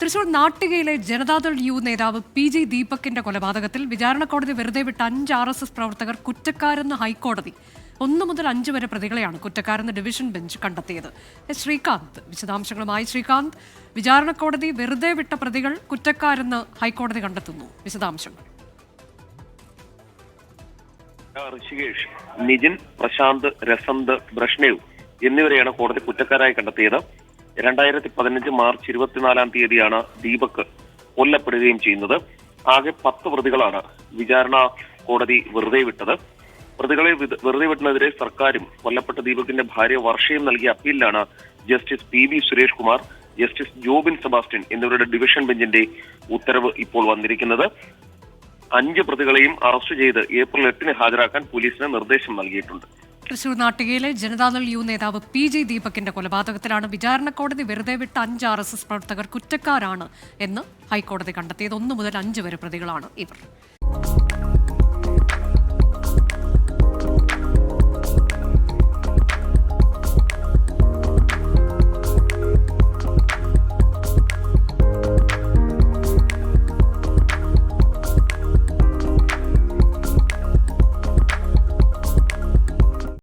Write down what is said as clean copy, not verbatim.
Thrissur നാട്ടികയിലെ Janata Dal U നേതാവ് PG. ദീപകിന്റെ കൊലപാതകത്തിൽ വിചാരണ കോടതി വെറുതെ വിട്ട 5 RSS പ്രവർത്തകർ കുറ്റക്കാരെന്ന് ഹൈക്കോടതി. 1 മുതൽ 5 വരെ പ്രതികളെയാണ് കുറ്റക്കാരെന്ന് ഡിവിഷൻ ബെഞ്ച് കണ്ടെത്തിയത്. ശ്രീകാന്ത് വിശദാംശങ്ങളുമായി. ശ്രീകാന്ത്, വിചാരണ കോടതി വെറുതെ വിട്ട പ്രതികൾ കുറ്റക്കാരെന്ന് ഹൈക്കോടതി കണ്ടെത്തുന്നു. വിശദാംശങ്ങൾ. ഋഷികേഷ്, നിജിൻ, പ്രശാന്ത്, രസന്ത്, ബ്രഷ്ണേവ് എന്നിവരെയാണ് കോടതി കുറ്റക്കാരായി കണ്ടെത്തിയത്. 2015 മാർച്ച് 24 ദീപക് കൊല്ലപ്പെടുകയും ചെയ്യുന്നത്. ആകെ 10 പ്രതികളാണ് വിചാരണ കോടതി വെറുതെ വിട്ടത്. പ്രതികളെ വെറുതെ വിട്ടതിനെതിരെ സർക്കാരും കൊല്ലപ്പെട്ട ദീപകിന്റെ ഭാര്യ വർഷയും നൽകിയ അപ്പീലിലാണ് justice P V. Suresh Kumar, justice Jobin Sebastian എന്നിവരുടെ ഡിവിഷൻ ബെഞ്ചിന്റെ ഉത്തരവ് ഇപ്പോൾ വന്നിരിക്കുന്നത്. 5 പ്രതികളെയും അറസ്റ്റ് ചെയ്ത് ഏപ്രിൽ 8 ഹാജരാക്കാൻ പോലീസിന് നിർദ്ദേശം നൽകിയിട്ടുണ്ട്. തൃശൂർ നാട്ടികയിലെ ജനതാദൾ യു നേതാവ് പി.ജി. ദീപകിന്റെ കൊലപാതകത്തിലാണ് വിചാരണ കോടതി വെറുതെ വിട്ട 5 RSS പ്രവർത്തകർ കുറ്റക്കാരാണ് എന്ന് ഹൈക്കോടതി കണ്ടെത്തിയത്. 1 മുതൽ 5 വരെ പ്രതികളാണ് ഇവർ.